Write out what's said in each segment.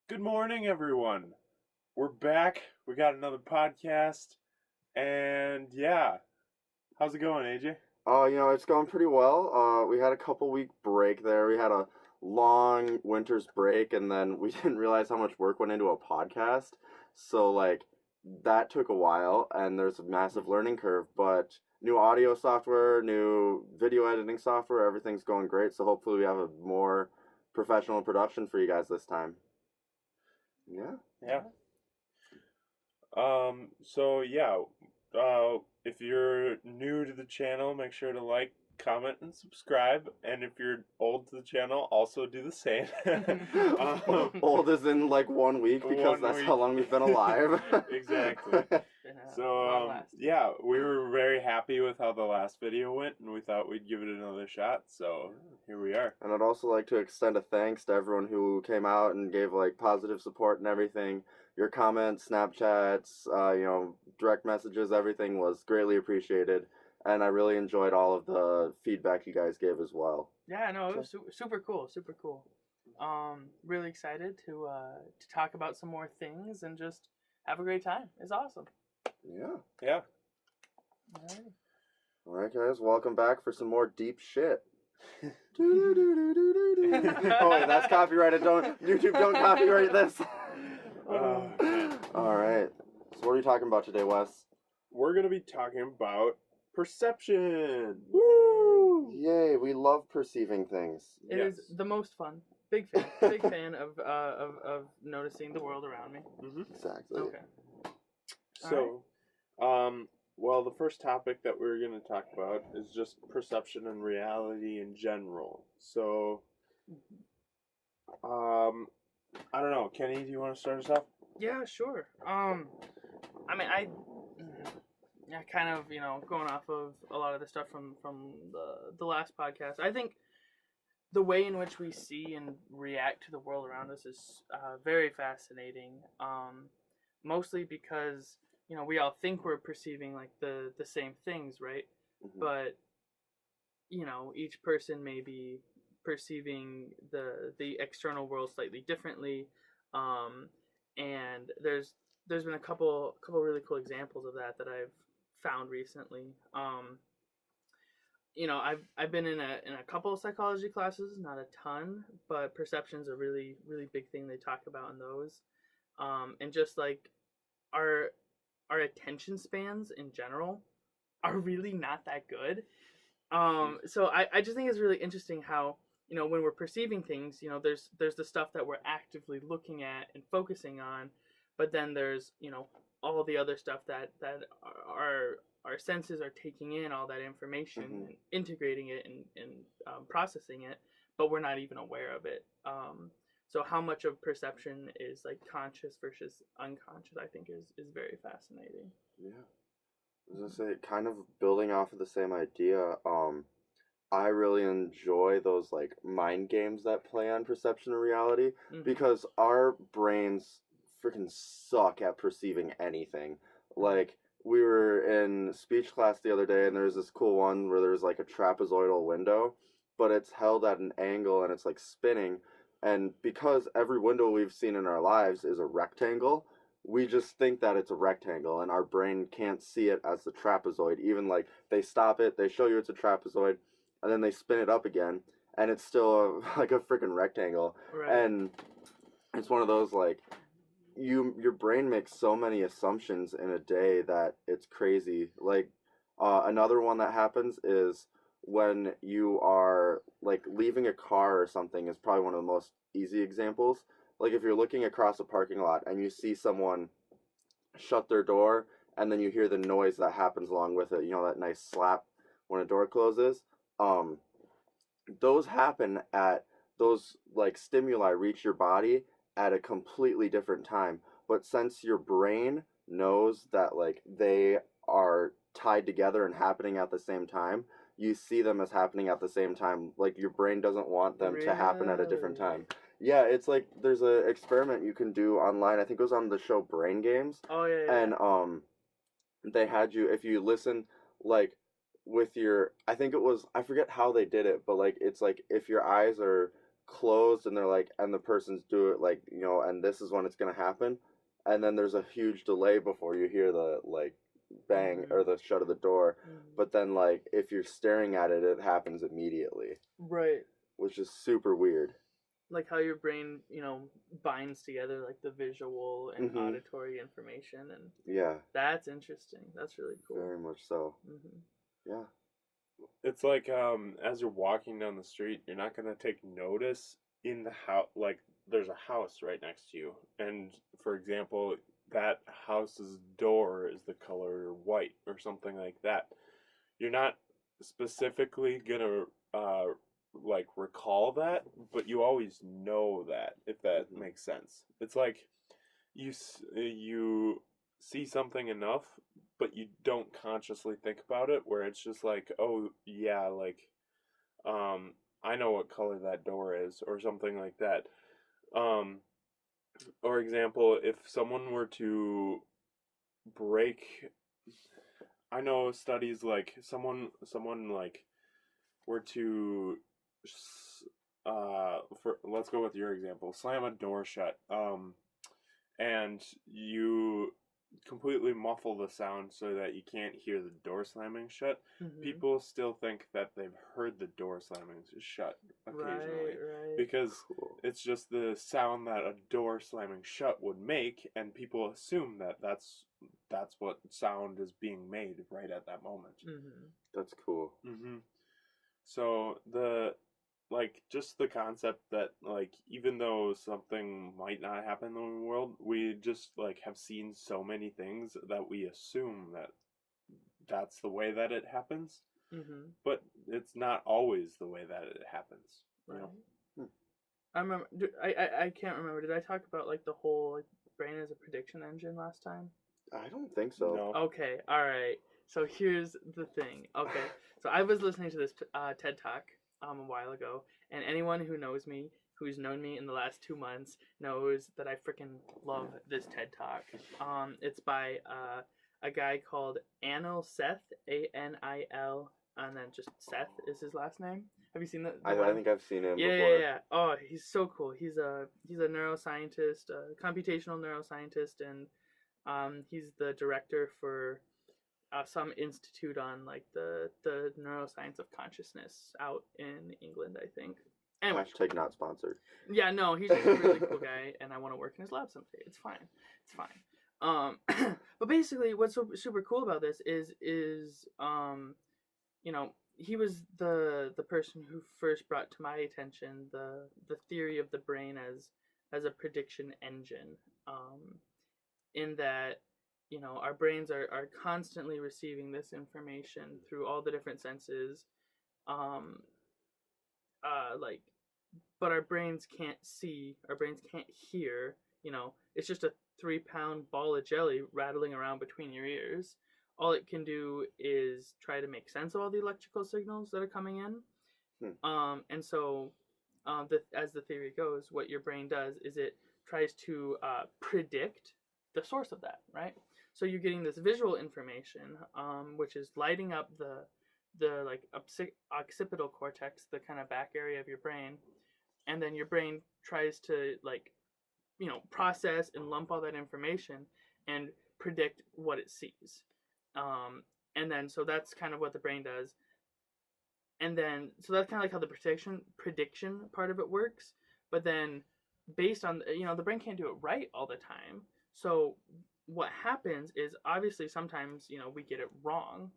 Good morning, everyone. We're back. We got another podcast. And yeah, how's it going, AJ? It's going pretty well. We had a couple week break there. We had a long winter's break, and then we didn't realize how much work went into a podcast. So, that took a while, and there's a massive learning curve. But new audio software, new video editing software, everything's going great. So, hopefully, we have a more professional production for you guys this time. Yeah. Yeah. If you're new to the channel, make sure to like, comment, and subscribe. And if you're old to the channel, also do the same. Old as in like 1 week because that's how long we've been alive. Exactly. We were very happy with how the last video went, and we thought we'd give it another shot. So here we are. And I'd also like to extend a thanks to everyone who came out and gave positive support and everything. Your comments, Snapchats, direct messages, everything was greatly appreciated. And I really enjoyed all of the feedback you guys gave as well. Yeah, no, it was super cool, super cool. Really excited to talk about some more things and just have a great time. It's awesome. Yeah. Yeah. All right, guys, welcome back for some more deep shit. Oh, wait, that's copyrighted. YouTube don't copyright this. All right. So what are you talking about today, Wes? We're going to be talking about perception. Woo! Yay, we love perceiving things. It is the most fun. Big fan of noticing the world around me. Mm-hmm. Exactly. Okay. So, the first topic that we're going to talk about is just perception and reality in general. So, I don't know. Kenny, do you want to start us off? Yeah, sure. Kind of, going off of a lot of the stuff from the last podcast. I think the way in which we see and react to the world around us is very fascinating. Mostly because, we all think we're perceiving like the same things, right? Mm-hmm. But, each person may be perceiving the external world slightly differently. And there's been a couple really cool examples of that I've found recently. I've been in a couple of psychology classes, not a ton, but perception's a really, really big thing they talk about in those. And just like our attention spans in general are really not that good. So I just think it's really interesting how, when we're perceiving things, there's the stuff that we're actively looking at and focusing on, but then there's, all the other stuff that our senses are taking in all that information and integrating it and processing it, but we're not even aware of it. So how much of perception is like conscious versus unconscious, I think is very fascinating. Yeah. I was gonna say, kind of building off of the same idea, I really enjoy those mind games that play on perception and reality, because our brains freaking suck at perceiving anything. Like, we were in speech class the other day, and there's this cool one where there's a trapezoidal window, but it's held at an angle and it's spinning. And because every window we've seen in our lives is a rectangle, we just think that it's a rectangle, and our brain can't see it as the trapezoid. Even they stop it, they show you it's a trapezoid, and then they spin it up again, and it's still a freaking rectangle. Right. And it's one of those your brain makes so many assumptions in a day that it's crazy. Another one that happens is when you are leaving a car or something is probably one of the most easy examples. If you're looking across a parking lot and you see someone shut their door, and then you hear the noise that happens along with it, that nice slap when a door closes. Those happen at those stimuli reach your body at a completely different time. But since your brain knows that they are tied together and happening at the same time, you see them as happening at the same time. Your brain doesn't want them to happen at a different time. Yeah, it's there's an experiment you can do online. I think it was on the show Brain Games. Oh yeah. And they had you, if you listen with your, I think it was, I forget how they did it, but it's if your eyes are closed and they're like, and the person's do it like, you know, and this is when it's gonna happen, and then there's a huge delay before you hear the like bang or the shut of the door, but then like if you're staring at it, it happens immediately, Right. which is super weird. Like how your brain, you know, binds together like the visual and auditory information, and Yeah, that's interesting. That's really cool. very much so. Yeah. It's like as you're walking down the street, you're not gonna take notice in the house. Like there's a house right next to you, and for example, that house's door is the color white or something like that. You're not specifically gonna like recall that, but you always know that, if that makes sense. It's like you see something enough, but you don't consciously think about it, where it's just like, oh yeah, like I know what color that door is, or something like that. Or example, if someone were to break, I know studies like someone like were to for let's go with your example, slam a door shut, and you completely muffle the sound so that you can't hear the door slamming shut, people still think that they've heard the door slamming shut occasionally, right. because it's just the sound that a door slamming shut would make, and people assume that that's what sound is being made right at that moment. That's cool. So just the concept that like even though something might not happen in the world, we just like have seen so many things that we assume that that's the way that it happens, but it's not always the way that it happens. You know? I remember. I can't remember. Did I talk about like the whole like brain as a prediction engine last time? I don't think so. No. Okay. All right. So here's the thing. Okay. So I was listening to this TED Talk a while ago, and anyone who knows me, who's known me in the last 2 months, knows that I freaking love this TED Talk. It's by a guy called Anil Seth, Anil, and then just Seth is his last name. Have you seen that? I think I've seen him before. Yeah. Oh, he's so cool. He's a neuroscientist, a computational neuroscientist, and he's the director for some institute on like the neuroscience of consciousness out in England, I think. Anyway, # not sponsored. Yeah, no, he's just a really cool guy, and I want to work in his lab someday. It's fine. But basically, what's so super cool about this is you know, he was the person who first brought to my attention the theory of the brain as a prediction engine. In that, you know, our brains are constantly receiving this information through all the different senses, but our brains can't see, our brains can't hear. You know, it's just a 3-pound ball of jelly rattling around between your ears. All it can do is try to make sense of all the electrical signals that are coming in. And so, as the theory goes, what your brain does is it tries to predict the source of that, right? So you're getting this visual information, which is lighting up the like occipital cortex, the kind of back area of your brain, and then your brain tries to like, you know, process and lump all that information and predict what it sees. And then so that's kind of what the brain does. And then so that's kind of like how the prediction part of it works. But then based on, you know, the brain can't do it right all the time. So what happens is obviously sometimes, you know, we get it wrong.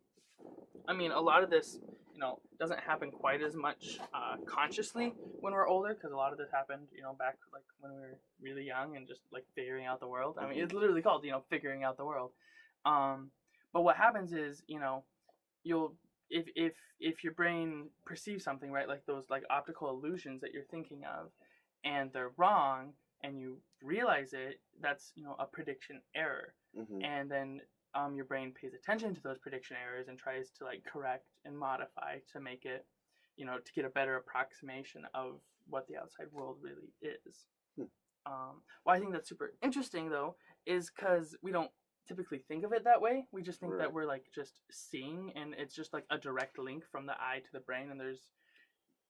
I mean, a lot of this, you know, doesn't happen quite as much consciously when we're older, because a lot of this happened, you know, back like when we were really young and just like figuring out the world. I mean, it's literally called, you know, figuring out the world. But what happens is, you know, you'll if your brain perceives something, right, like those like optical illusions that you're thinking of, and they're wrong, and you realize it, that's, you know, a prediction error. And then your brain pays attention to those prediction errors and tries to like correct and modify to make it, you know, to get a better approximation of what the outside world really is. Why I think that's super interesting though is because we don't typically think of it that way. We just think that we're like just seeing, and it's just like a direct link from the eye to the brain, and there's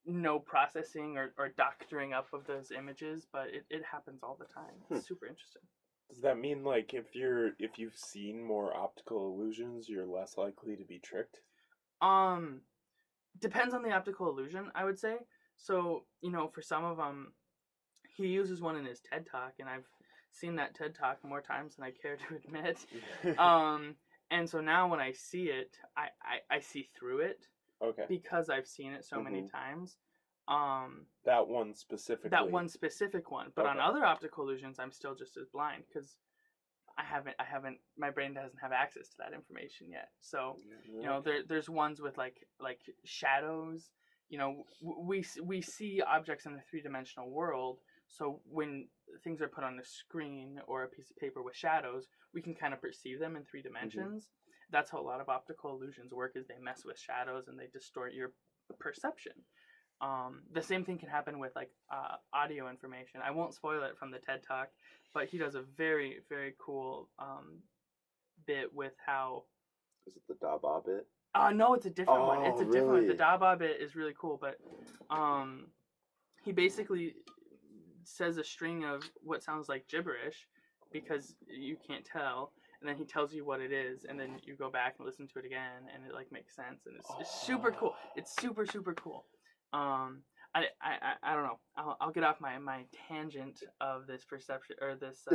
no processing or doctoring up of those images, but it happens all the time. It's super interesting. Does that mean like if you've seen more optical illusions, you're less likely to be tricked? Depends on the optical illusion, I would say. So, for some of them, he uses one in his TED Talk, and I've seen that TED Talk more times than I care to admit. And so now when I see it, I see through it. Okay. Because I've seen it so many times. That one specifically. That one specific one. But on other optical illusions, I'm still just as blind because I haven't. My brain doesn't have access to that information yet. So, there's ones with like shadows. We see objects in the 3-dimensional world. So when things are put on the screen or a piece of paper with shadows, we can kind of perceive them in 3 dimensions. That's how a lot of optical illusions work, is they mess with shadows and they distort your perception. The same thing can happen with like audio information. I won't spoil it from the TED Talk, but he does a very, very cool bit with how... Is it the Daba bit? No, it's a different one. It's a different one. Really? The Daba bit is really cool, but he basically says a string of what sounds like gibberish because you can't tell, and then he tells you what it is, and then you go back and listen to it again, and it like makes sense, and it's super cool. It's super, super cool. I don't know. I'll get off my tangent of this perception or this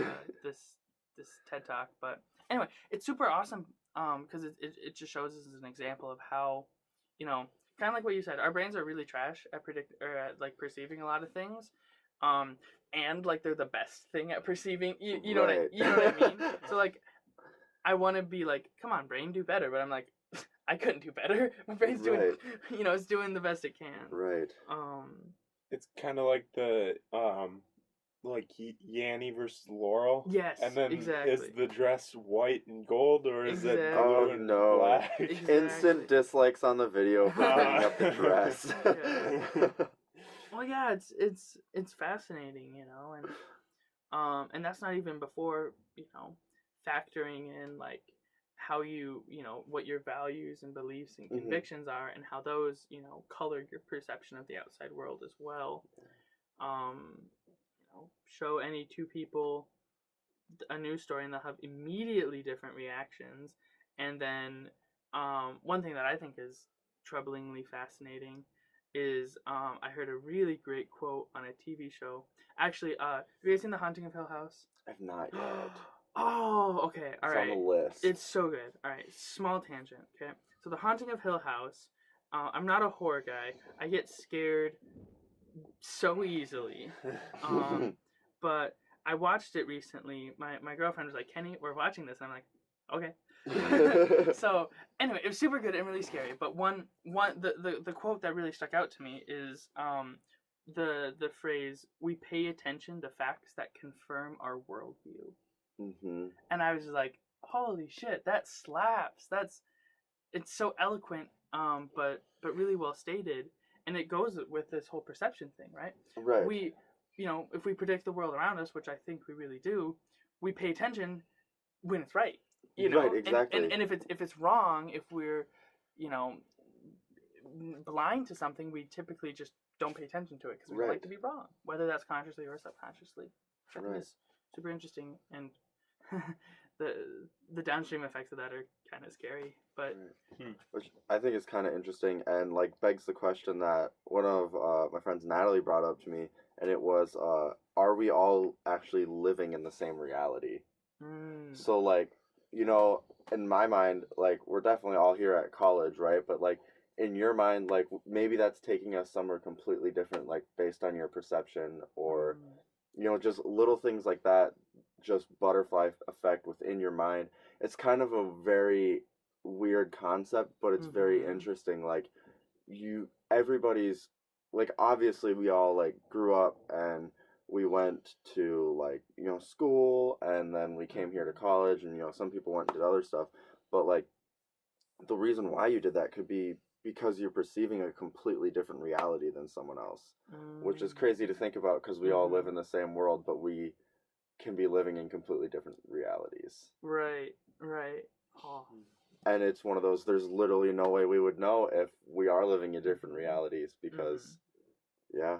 this TED Talk, but anyway, it's super awesome because it just shows us as an example of how, kind of like what you said, our brains are really trash at like perceiving a lot of things. And like they're the best thing at perceiving. You know what I mean? So like, I want to be like, come on, brain, do better. But I'm like, I couldn't do better. My brain's doing, it's doing the best it can. Right. It's kind of like the like Yanni versus Laurel. Yes. And then exactly. Is the dress white and gold, or is it Exactly. blue and black? Exactly. Instant dislikes on the video for picking up the dress. Well, yeah, it's fascinating, and that's not even before, factoring in like how you, what your values and beliefs and convictions are, and how those, color your perception of the outside world as well. Show any two people a news story and they'll have immediately different reactions. And then one thing that I think is troublingly fascinating is I heard a really great quote on a TV show. Actually, have you guys seen The Haunting of Hill House? I've not yet. Oh, okay. All right. It's on the list. It's so good. All right. Small tangent, okay? So The Haunting of Hill House, I'm not a horror guy. I get scared so easily. But I watched it recently. My girlfriend was like, Kenny, we're watching this. And I'm like, okay. So anyway, it was super good and really scary. But the quote that really stuck out to me is the phrase, "We pay attention to facts that confirm our worldview." And I was just like, holy shit, that slaps. It's so eloquent, but really well stated, and it goes with this whole perception thing, right? Right. We, if we predict the world around us, which I think we really do, we pay attention when it's right. Right, exactly. And if it's wrong, if we're, blind to something, we typically just don't pay attention to it because we like to be wrong, whether that's consciously or subconsciously. I think it's super interesting, and the downstream effects of that are kind of scary, but which I think is kind of interesting and like begs the question that one of my friends, Natalie, brought up to me, and it was, are we all actually living in the same reality? So like, in my mind, like, we're definitely all here at college, right? But like, in your mind, like, maybe that's taking us somewhere completely different, like, based on your perception, or just little things like that, just butterfly effect within your mind. It's kind of a very weird concept, but it's very interesting. Like, everybody's, like, obviously we all, like, grew up and we went to, like, school, and then we came here to college, and, some people went and did other stuff, but, like, the reason why you did that could be because you're perceiving a completely different reality than someone else, which is crazy to think about because we all live in the same world, but we can be living in completely different realities. Right. Oh. And it's one of those, there's literally no way we would know if we are living in different realities because Yeah.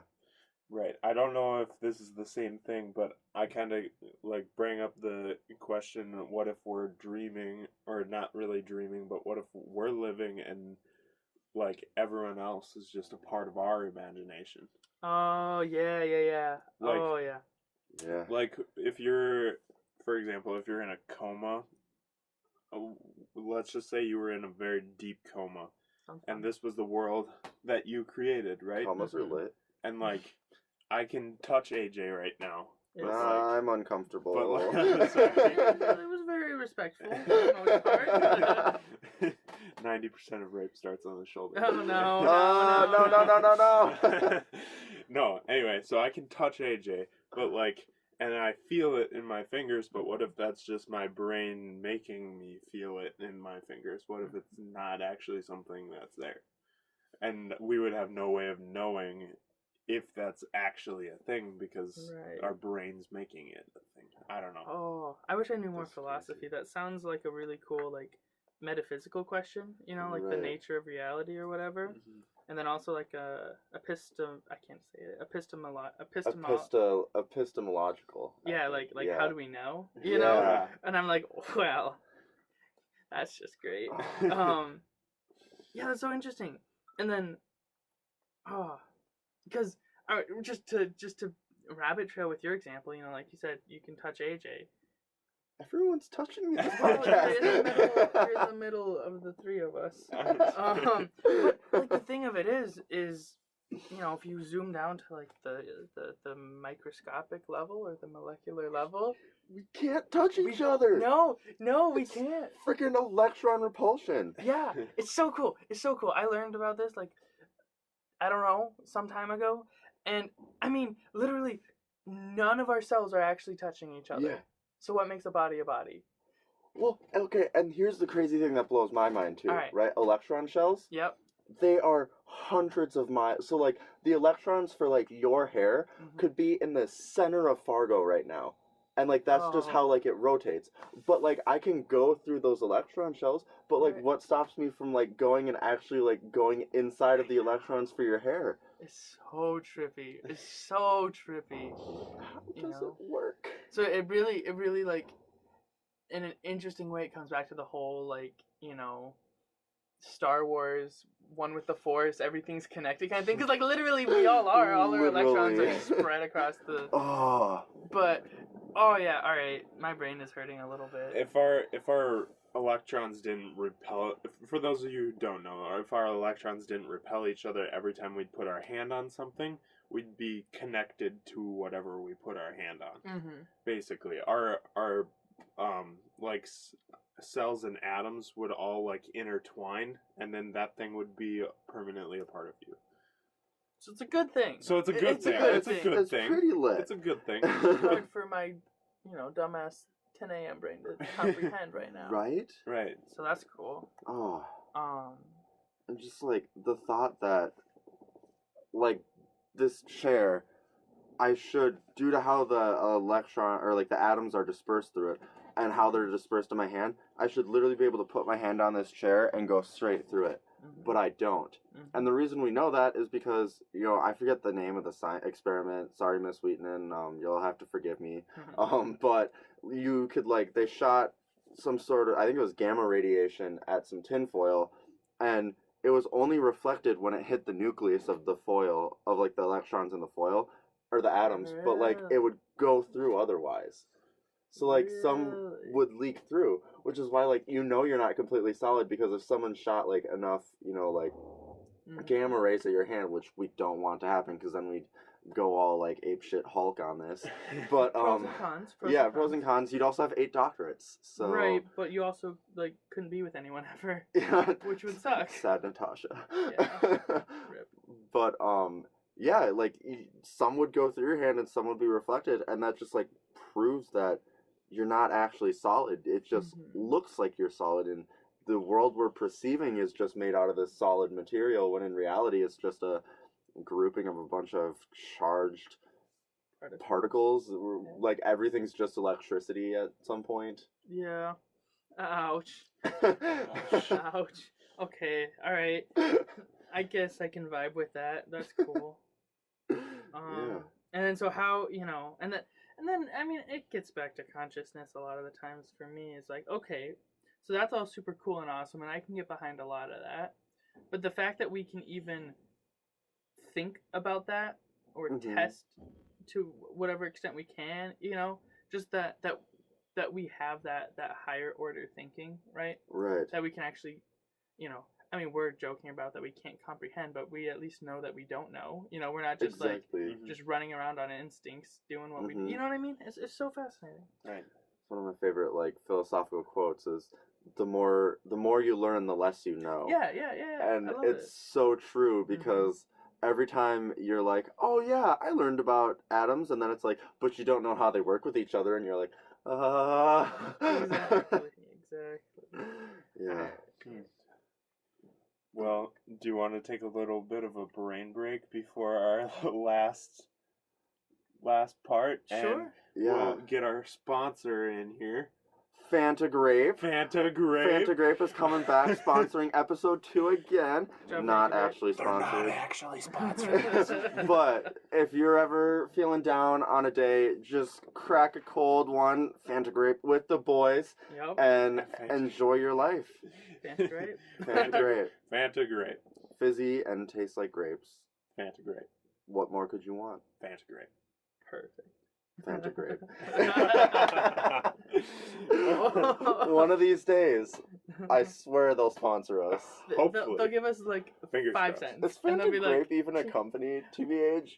Right. I don't know if this is the same thing, but I kind of like bring up the question, what if we're dreaming, or not really dreaming, but what if we're living and like everyone else is just a part of our imagination? Oh, yeah. Like, Oh, yeah. Yeah. like if you're, for example, if you're in a coma, let's just say you were in a very deep coma, Sounds and fun. this was the world that you created, right? Comas are lit. And like, I can touch AJ right now. Yes. But like, I'm uncomfortable. but like, It was very respectful for the most part. 90% of rape starts on the shoulder. Oh, no. No. No, anyway, so I can touch AJ, but like, and I feel it in my fingers, but what if that's just my brain making me feel it in my fingers? What if it's not actually something that's there? And we would have no way of knowing if that's actually a thing because our brain's making it a thing. I don't know. Oh, I wish I knew more That's philosophy. crazy. That sounds like a really cool, like, metaphysical question, you know, like the Right. nature of reality or whatever. Mm-hmm. And then also like I can't say it, Epistemological. yeah, like yeah. how do we know? You Yeah. know? And I'm like, well, that's just great. Yeah, that's so interesting. And then, because just to rabbit trail with your example, you know, like you said, you can touch AJ. Everyone's touching me this Well, podcast. you're in the middle of the three of us. But like the thing of it is you know, if you zoom down to like the microscopic level or the molecular level, We can't touch each other. No, we can't. Freaking electron repulsion. Yeah, it's so cool. I learned about this like, I don't know, some time ago, and I mean, literally, none of our cells are actually touching each other. Yeah. So what makes a body a body? Well, okay, and here's the crazy thing that blows my mind too, All right. right? Electron shells, Yep. they are hundreds of miles. So, like, the electrons for, like, your hair could be in the center of Fargo right now. And, like, that's just how, like, it rotates. But, like, I can go through those electron shells, but, like, Right. what stops me from, like, going and actually, like, going inside of the electrons for your hair? It's so trippy. How Does it work? So it really like, in an interesting way, it comes back to the whole, like, you know, Star Wars, one with the Force, everything's connected kind of thing. Because, like, literally, we all are. All our electrons are spread across the. Oh. But, oh yeah, all right. My brain is hurting a little bit. If our electrons didn't repel, for those of you who don't know, or if our electrons didn't repel each other every time we'd put our hand on something, we'd be connected to whatever we put our hand on. Basically, our like cells and atoms would all like intertwine, and then that thing would be permanently a part of you. So it's a good thing. So it's a good thing. It's It's pretty lit. It's a good thing. It's hard for my, you know, dumbass 10 a.m. brain to comprehend right now. Right? Right. So that's cool. Oh. Um. And just, like, the thought that, like, this chair, I should, due to how the electron, or, like, the atoms are dispersed through it, and how they're dispersed in my hand, I should literally be able to put my hand on this chair and go straight through it. But I don't. And the reason we know that is because, you know, I forget the name of the experiment. Sorry, Miss Wheaton, you'll have to forgive me. But you could, like, they shot some sort of, I think it was gamma radiation at some tinfoil, and it was only reflected when it hit the nucleus of the foil, of, like, the electrons in the foil, or the atoms, but, like, it would go through otherwise. So, like, some would leak through, which is why, like, you know you're not completely solid, because if someone shot, like, enough, you know, like, gamma rays at your hand, which we don't want to happen, because then we'd go all, like, apeshit Hulk on this. But, pros and cons. pros and cons. You'd also have 8 doctorates, so... Right, but you also, like, couldn't be with anyone ever, which would suck. Sad Natasha. Yeah. Rip. But, yeah, like, some would go through your hand and some would be reflected, and that just, like, proves that you're not actually solid. It just looks like you're solid, and the world we're perceiving is just made out of this solid material, when in reality it's just a grouping of a bunch of charged particles. Like, everything's just electricity at some point. Yeah. Ouch. Ouch. Okay, alright. I guess I can vibe with that. That's cool. And then so how, and then I mean, it gets back to consciousness a lot of the times for me. It's like, okay, so that's all super cool and awesome, and I can get behind a lot of that. But the fact that we can even think about that or test to whatever extent we can, just that we have that higher order thinking, right? Right. That we can actually, I mean, we're joking about that we can't comprehend, but we at least know that we don't know. We're not just just running around on instincts doing what we, you know what I mean? It's so fascinating. Right. One of my favorite philosophical quotes is, the more you learn, the less you know. Yeah. And it's so true, because every time you're like, oh yeah, I learned about atoms, and then it's like, but you don't know how they work with each other, and you're like, Exactly. Yeah. Well, do you want to take a little bit of a brain break before our last part? Sure. And we'll get our sponsor in here. Fanta Grape. Fanta Grape is coming back, sponsoring episode 2 again. Not actually sponsored. Not actually sponsored. But if you're ever feeling down on a day, just crack a cold one, Fanta Grape, with the boys, and enjoy your life. Fanta Grape. Fanta Grape. Fanta Grape. Fizzy and tastes like grapes. Fanta Grape. What more could you want? Fanta Grape. Perfect. Fanta Grape. One of these days, I swear they'll sponsor us. Hopefully. They'll give us like Fingers 5 crossed. cents. Is And they'll Fanta be Grape like, even a company, TBH?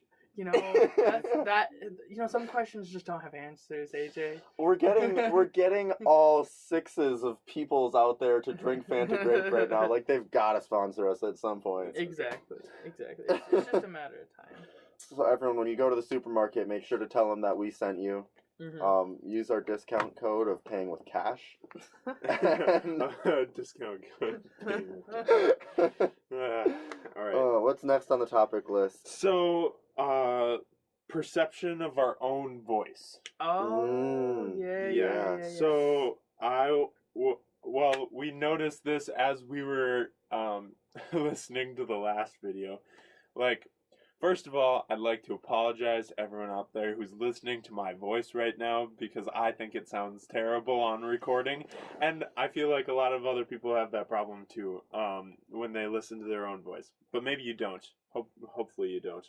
Some questions just don't have answers, AJ. We're getting all 6s of peoples out there to drink Fanta Grape right now. Like, they've got to sponsor us at some point. Exactly. It's just a matter of time. So everyone, when you go to the supermarket, make sure to tell them that we sent you. Use our discount code of paying with cash. Discount code. All right. What's next on the topic list? So, perception of our own voice. Oh, yeah. So we noticed this as we were listening to the last video. Like, first of all, I'd like to apologize to everyone out there who's listening to my voice right now, because I think it sounds terrible on recording, and I feel like a lot of other people have that problem too, when they listen to their own voice. But maybe you don't. Hopefully you don't.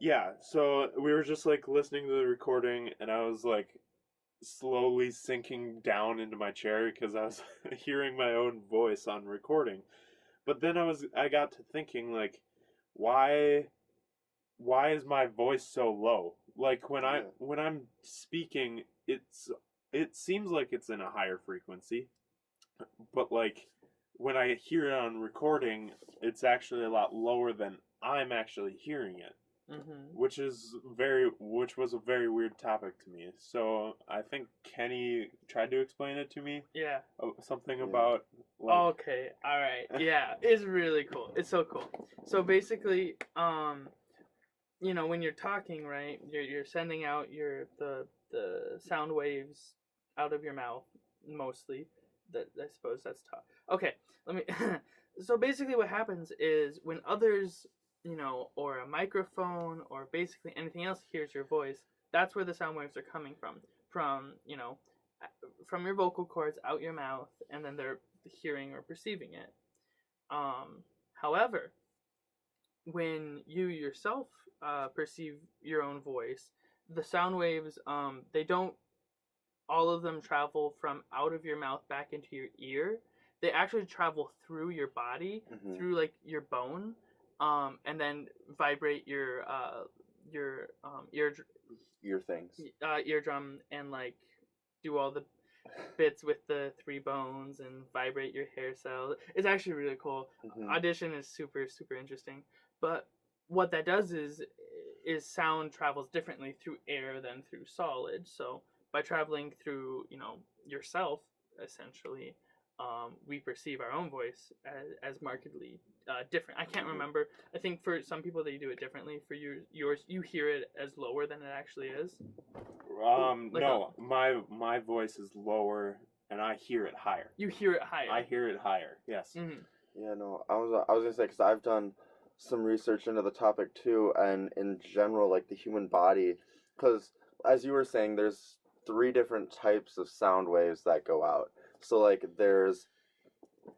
Yeah, so we were just like listening to the recording, and I was like slowly sinking down into my chair because I was hearing my own voice on recording. But then I got to thinking, like, why is my voice so low? Like, when I'm speaking, it seems like it's in a higher frequency, but like when I hear it on recording, it's actually a lot lower than I'm actually hearing it. Which was a very weird topic to me. So I think Kenny tried to explain it to me. Yeah. Something about. Like... Okay. All right. Yeah. It's really cool. It's so cool. So basically, when you're talking, right, you're sending out the sound waves out of your mouth mostly. That I suppose that's tough. Okay. Let me. So basically, what happens is when others, or a microphone, or basically anything else hears your voice, that's where the sound waves are coming from, from your vocal cords out your mouth, and then they're hearing or perceiving it. However, when you yourself perceive your own voice, the sound waves, they don't, all of them travel from out of your mouth back into your ear. They actually travel through your body, through like your bone, and then vibrate your eardrum, and like do all the bits with the 3 bones and vibrate your hair cells. It's actually really cool. Audition is super, super interesting. But what that does is sound travels differently through air than through solid. So by traveling through, yourself, essentially, we perceive our own voice as markedly different. I can't remember. I think for some people they do it differently. For yours, you hear it as lower than it actually is. No, my voice is lower, and I hear it higher. You hear it higher. I hear it higher. Yes. Yeah, no, I was gonna say, because I've done some research into the topic too, and in general, like the human body, because as you were saying, there's 3 different types of sound waves that go out. So like there's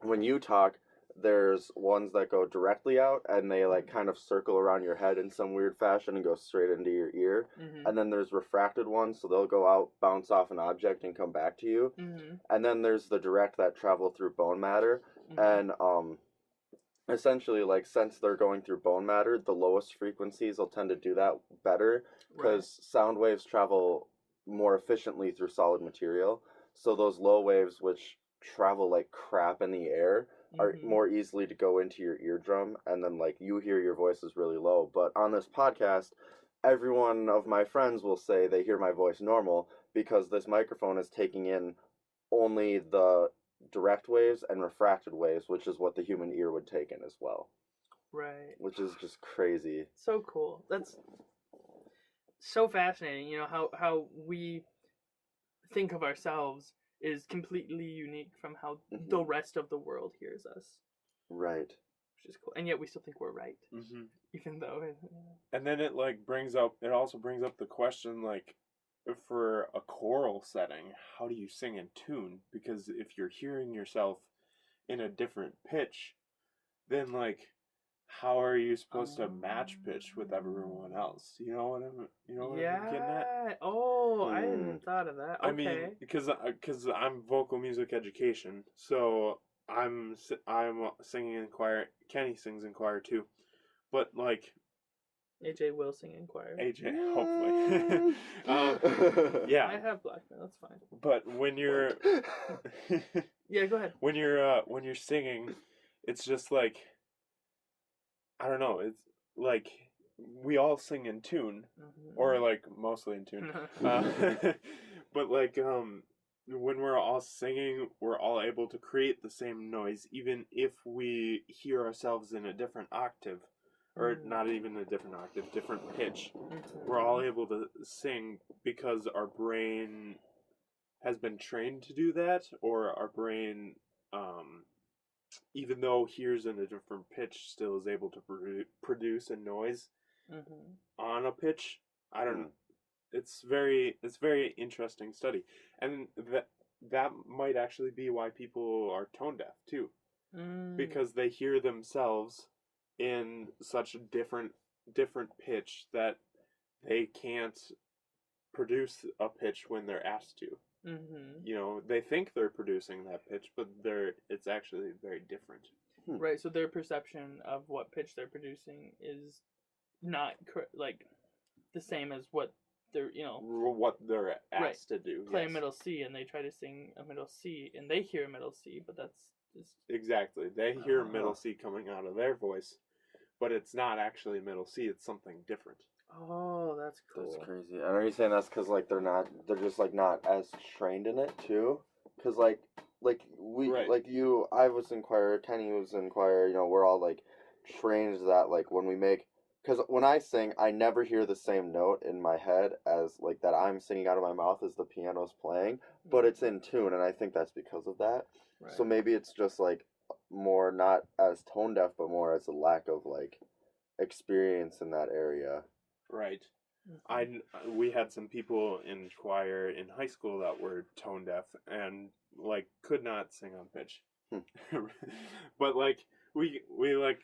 when you talk, there's ones that go directly out and they like kind of circle around your head in some weird fashion and go straight into your ear. Mm-hmm. And then there's refracted ones, so they'll go out, bounce off an object, and come back to you. Mm-hmm. And then there's the direct that travel through bone matter. Mm-hmm. And essentially, like, since they're going through bone matter, the lowest frequencies will tend to do that better because sound waves travel more efficiently through solid material. So those low waves, which travel like crap in the air, are more easily to go into your eardrum, and then like you hear your voice is really low. But on this podcast, every one of my friends will say they hear my voice normal because this microphone is taking in only the direct waves and refracted waves, which is what the human ear would take in as well. Right. Which is just crazy. So cool. That's so fascinating. You know, how we think of ourselves is completely unique from how the rest of the world hears us. Right. Which is cool. And yet we still think we're right. Mm-hmm. Even though... And then it like it also brings up the question, like, for a choral setting, how do you sing in tune? Because if you're hearing yourself in a different pitch, then like, how are you supposed to match pitch with everyone else? You know what I'm getting at? Oh, I hadn't thought of that. Okay. I mean, because I'm vocal music education, so I'm singing in choir. Kenny sings in choir too, but like. AJ will sing in choir. AJ, hopefully. Yeah. I have blackmail, that's fine. But when you're... Yeah, go ahead. When you're singing, it's just like... I don't know, it's like... We all sing in tune. Or like, mostly in tune. But like, when we're all singing, we're all able to create the same noise, even if we hear ourselves in a different octave. Or not even a different octave, different pitch. We're all able to sing because our brain has been trained to do that, or our brain, even though hears in a different pitch, still is able to produce a noise on a pitch. I don't know. It's very interesting study, and that might actually be why people are tone deaf too, because they hear themselves in such a different pitch that they can't produce a pitch when they're asked to. You know, they think they're producing that pitch, but it's actually very different. Right, so their perception of what pitch they're producing is not like the same as what they're, you know, what they're asked to do. Play a middle C, and they try to sing a middle C, and they hear a middle C, but that's just... Exactly. They hear middle C coming out of their voice, but it's not actually middle C, it's something different. Oh, that's cool. That's crazy. And are you saying that's because like they're just like not as trained in it too? Because like we like you, I was in choir, Kenny was in choir. You know, we're all like trained that like when we make, because when I sing, I never hear the same note in my head as like that I'm singing out of my mouth as the piano's playing, but it's in tune, and I think that's because of that. Right. So maybe it's just like more not as tone deaf, but more as a lack of like experience in that area. Right. We had some people in choir in high school that were tone deaf and like could not sing on pitch. But like we like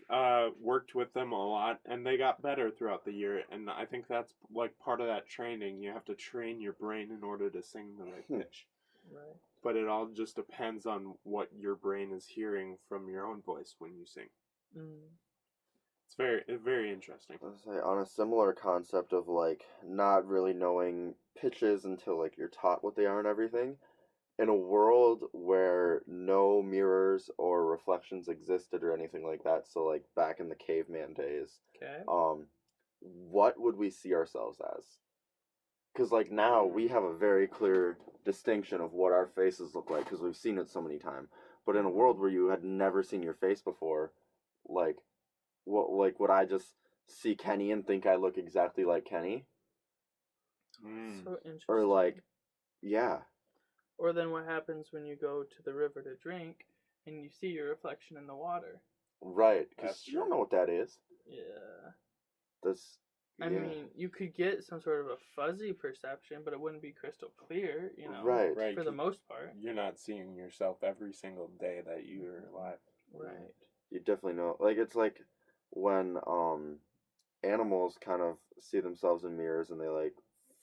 worked with them a lot, and they got better throughout the year, and I think that's like part of that training. You have to train your brain in order to sing the right pitch. Right. But it all just depends on what your brain is hearing from your own voice when you sing. It's very interesting. I was say, on a similar concept of like not really knowing pitches until like you're taught what they are and everything. In a world where no mirrors or reflections existed or anything like that, so like back in the caveman days, what would we see ourselves as? Because like now we have a very clear distinction of what our faces look like because we've seen it so many times. But in a world where you had never seen your face before, like, what would I just see Kenny and think I look exactly like Kenny? So interesting. Or like, yeah. Or then what happens when you go to the river to drink and you see your reflection in the water? Right, because That's you don't true. know what that is. Yeah. That's I mean, you could get some sort of a fuzzy perception, but it wouldn't be crystal clear, right. Right. for the 'cause most part. You're not seeing yourself every single day that you're alive. Right. You definitely know. Like it's like when animals kind of see themselves in mirrors and they like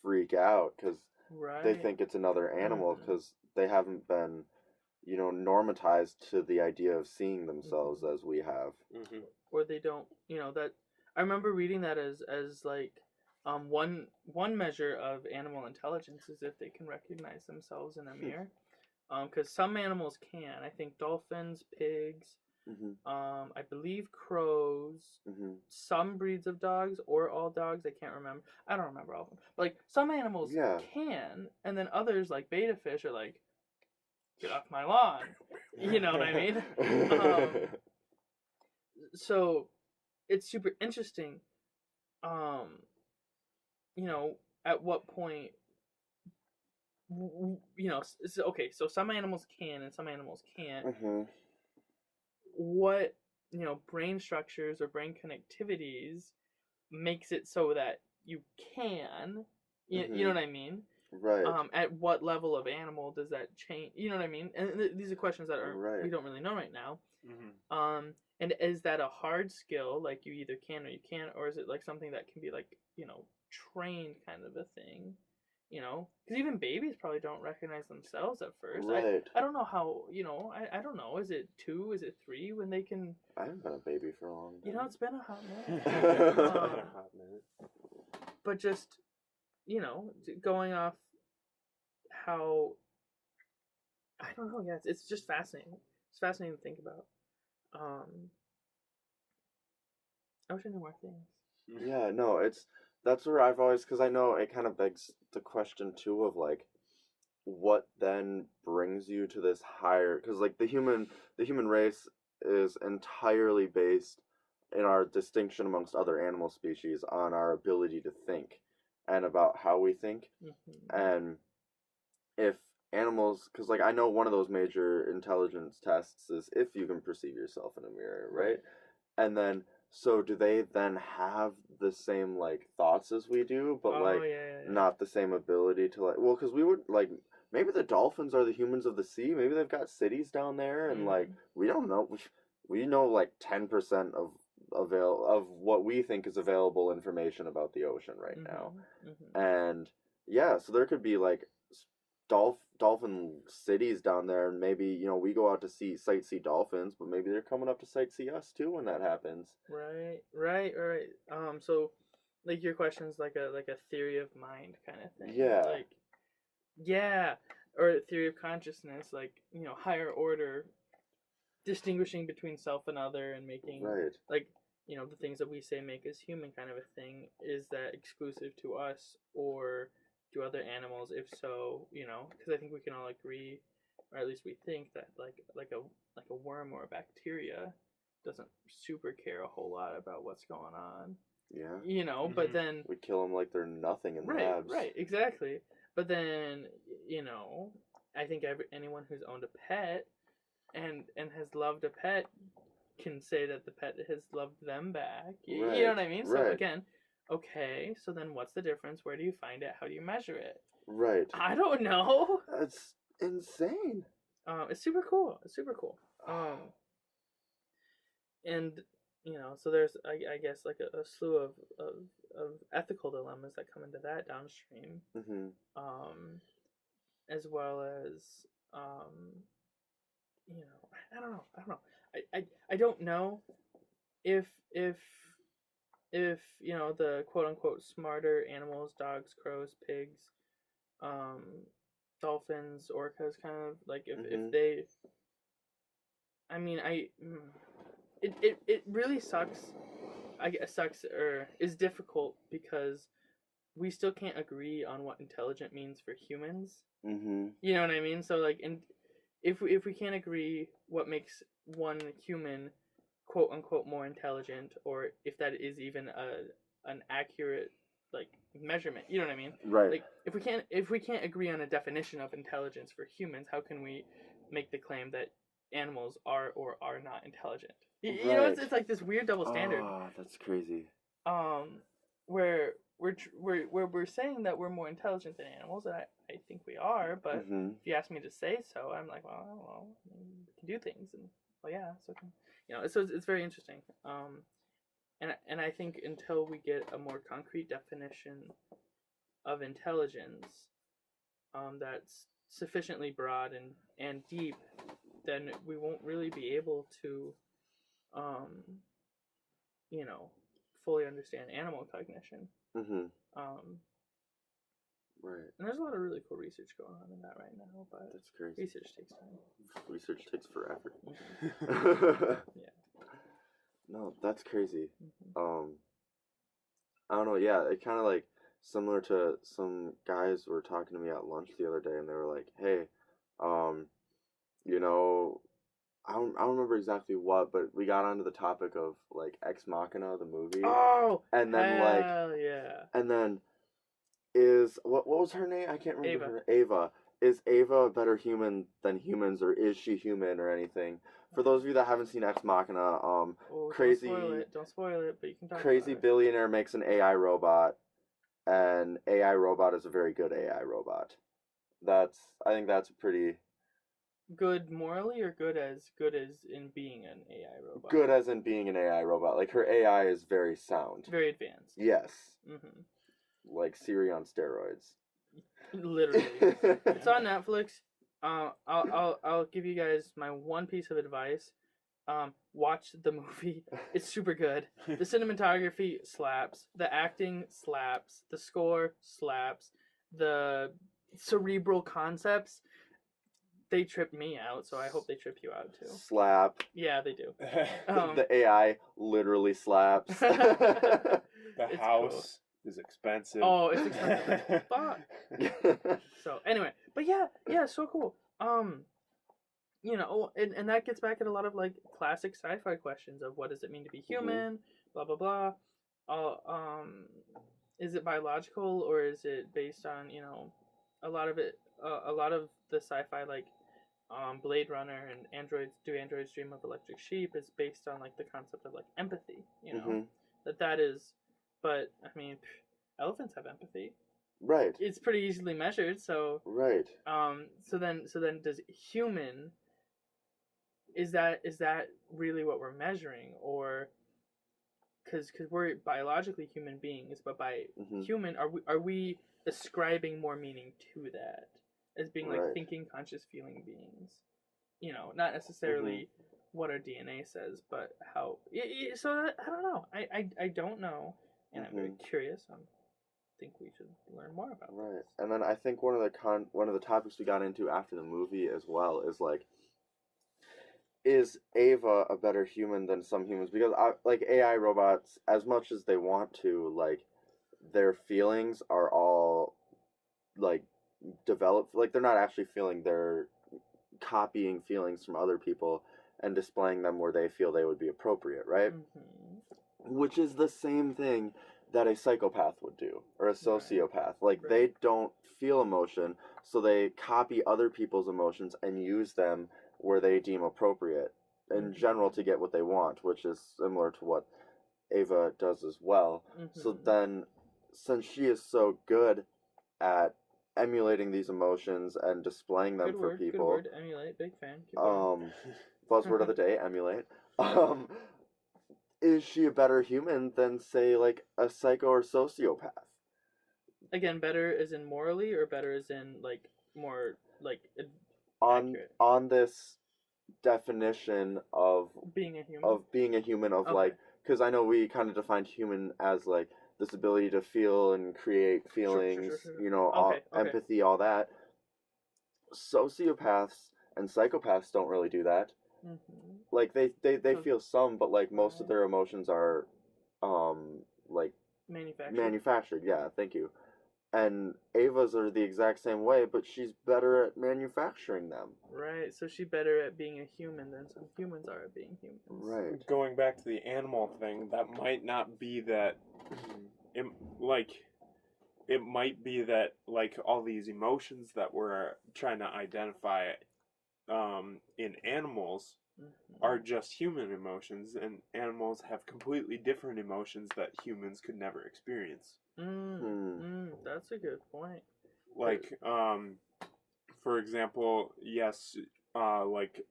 freak out because Right. they think it's another animal because they haven't been, normatized to the idea of seeing themselves as we have. Mm-hmm. Or they don't, that I remember reading that as like one measure of animal intelligence is if they can recognize themselves in a mirror. Because some animals can. I think dolphins, pigs, I believe crows, some breeds of dogs, or all dogs. I can't remember. I don't remember all of them. But like some animals can, and then others like beta fish are like, get off my lawn. You know what I mean? So it's super interesting. At what point, okay, so some animals can and some animals can't. What, brain structures or brain connectivities makes it so that you can, you know what I mean? Right. At what level of animal does that change? You know what I mean? And these are questions that we don't really know right now. And is that a hard skill, like you either can or you can't, or is it like something that can be like, trained kind of a thing? Because even babies probably don't recognize themselves at first. Right. I don't know how, I don't know. Is it 2? Is it 3 when they can? I haven't been a baby for a long time. It's been a hot minute. It's been a hot minute. But just, going off how, I don't know, yeah, it's just fascinating. It's fascinating to think about. I wish I knew more things. Yeah, no, that's where I've always, because I know it kind of begs the question too of like, what then brings you to this higher? Because like the human race is entirely based in our distinction amongst other animal species on our ability to think and about how we think. And if animals, because like I know one of those major intelligence tests is if you can perceive yourself in a mirror, right? And then so do they then have the same like thoughts as we do, but not the same ability to like, well, because we would like, maybe the dolphins are the humans of the sea. Maybe they've got cities down there, and like we don't know. We know like 10% of what we think is available information about the ocean right now, and yeah, so there could be like dolphin cities down there, and maybe we go out to sightsee dolphins, but maybe they're coming up to sightsee us too when that happens. Right. So like your question's like a theory of mind kind of thing. Or theory of consciousness, like higher order, distinguishing between self and other, and making like the things that we say make us human kind of a thing. Is that exclusive to us or to other animals? If so, because I think we can all agree, or at least we think that like a worm or a bacteria doesn't super care a whole lot about what's going on. Yeah. But then we kill them like they're nothing in labs. Right, exactly. But then I think anyone who's owned a pet and has loved a pet can say that the pet has loved them back. You know what I mean? So again, okay, so then what's the difference? Where do you find it? How do you measure it? Right. I don't know. That's insane. It's super cool. And so there's I guess like a slew of ethical dilemmas that come into that downstream. As well as I don't know. I don't know if the quote unquote smarter animals, dogs, crows, pigs, dolphins, orcas, kind of like if they, I mean it really sucks. I guess sucks or is difficult because we still can't agree on what intelligent means for humans. You know what I mean? So like, and if we can't agree what makes one human quote unquote more intelligent, or if that is even an accurate like measurement, you know what I mean? Right. Like if we can't agree on a definition of intelligence for humans, how can we make the claim that animals are or are not intelligent? You know, it's like this weird double standard. Oh, that's crazy. Where we're saying that we're more intelligent than animals, and I think we are, but if you ask me to say so, I'm like, well, we can do things, and well, yeah, so you know, so it's very interesting. And I think until we get a more concrete definition of intelligence, that's sufficiently broad and deep, then we won't really be able to, you know, fully understand animal cognition. Right. And there's a lot of really cool research going on in that right now, but that's crazy. Research takes time. Research takes forever. Yeah. No, that's crazy. I don't know. Yeah, it kind of like similar to some guys were talking to me at lunch the other day, and they were like, "Hey, you know, I don't remember exactly what, but we got onto the topic of like Ex Machina, the movie. Oh, and then hell yeah. And then is what was her name? I can't remember. Ava. Her Ava. Is Ava a better human than humans, or is she human or anything? For those of you that haven't seen Ex Machina, crazy. Don't spoil it, but you can talk crazy about it. billionaire makes an AI robot, and AI robot is a very good AI robot. I think that's pretty good morally, or good as in being an AI robot? good as in being an AI robot. Like her AI is very sound. Very advanced. Yes. Mm-hmm. Like Siri on steroids. Literally. It's on Netflix. I'll give you guys my one piece of advice. Watch the movie. It's super good. The cinematography slaps. The acting slaps. The score slaps. The cerebral concepts, they trip me out, so I hope they trip you out too. Slap. Yeah, they do. The AI literally slaps. The It's house is expensive. Oh, it's expensive as fuck. So anyway, but yeah, so cool. You know, and that gets back at a lot of like classic sci-fi questions of what does it mean to be human, blah blah blah. Is it biological, or is it based on, you know, a lot of the sci-fi, like Blade Runner and Androids Dream of Electric Sheep, is based on like the concept of like empathy, you know, that is, but I mean, elephants have empathy. Right. It's pretty easily measured, so right. So then does human, is that really what we're measuring, or because we're biologically human beings, but by human, are we ascribing more meaning to that as being like thinking, conscious, feeling beings? You know, not necessarily what our DNA says, but how. So I don't know. I don't know, and I'm very curious. I think we should learn more about this. And then I think one of the topics we got into after the movie as well is like, is Ava a better human than some humans? Because like AI robots, as much as they want to, like, their feelings are all like developed. Like, they're not actually feeling, they're copying feelings from other people and displaying them where they feel they would be appropriate, right? Which is the same thing that a psychopath would do, or a sociopath. Like, they don't feel emotion, so they copy other people's emotions and use them where they deem appropriate in general to get what they want, which is similar to what Ava does as well. So then, since she is so good at emulating these emotions and displaying them for people, good word, emulate, big fan. Buzzword of the day, emulate. Is she a better human than, say, like a psycho or sociopath? Again, better as in morally, or better as in like more like accurate? On this definition of being a human, like, because I know we kind of defined human as like this ability to feel and create feelings, sure. you know, empathy, all that. Sociopaths and psychopaths don't really do that. Like, they feel some, but like most of their emotions are like manufactured. Yeah, thank you. And Ava's are the exact same way, but she's better at manufacturing them. Right, so she's better at being a human than some humans are at being humans. Right. Going back to the animal thing, that might not be that. It might be that, like, all these emotions that we're trying to identify in animals are just human emotions, and animals have completely different emotions that humans could never experience. That's a good point. Like, for example, yes, like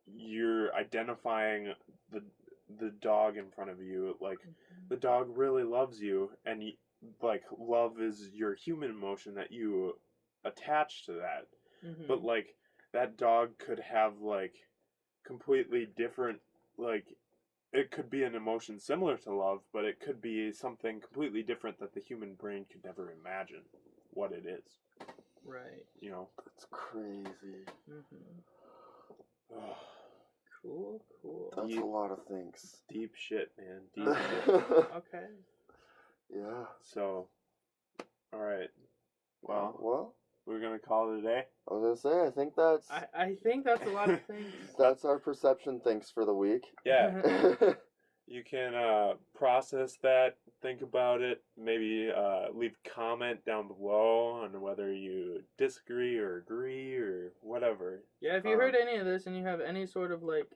you're identifying the dog in front of you. Like, the dog really loves you, and like love is your human emotion that you attach to that. But like that dog could have like completely different, like it could be an emotion similar to love, but it could be something completely different that the human brain could never imagine what it is. Right. You know? That's crazy. Cool. That's a lot of things. Deep shit, man. Deep shit. Okay. Yeah. So, alright. Well, we're gonna call it a day. I was gonna say, I think that's... I think that's a lot of things. That's our perception things for the week. Yeah. You can process that, think about it, maybe leave a comment down below on whether you disagree or agree or whatever. Yeah, if you heard any of this and you have any sort of like,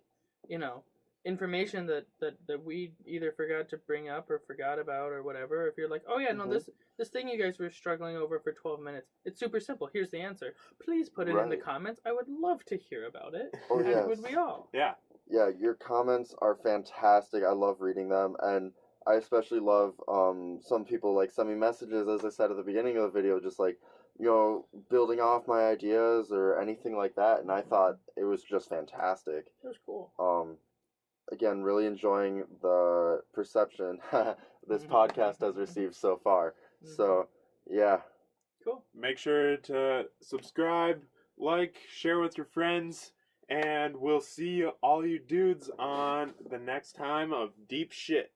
information that we either forgot to bring up or forgot about or whatever, if you're like, oh yeah, no, this thing you guys were struggling over for 12 minutes, it's super simple, here's the answer, please put it in the comments. I would love to hear about it. Oh, yes. Would we all? Yeah. Yeah, your comments are fantastic. I love reading them, and I especially love some people like send me messages, as I said at the beginning of the video, just like, building off my ideas or anything like that, and I thought it was just fantastic. It was cool. Again, really enjoying the perception this podcast has received so far. So, yeah. Cool. Make sure to subscribe, like, share with your friends, and we'll see all you dudes on the next time of Deep Shit.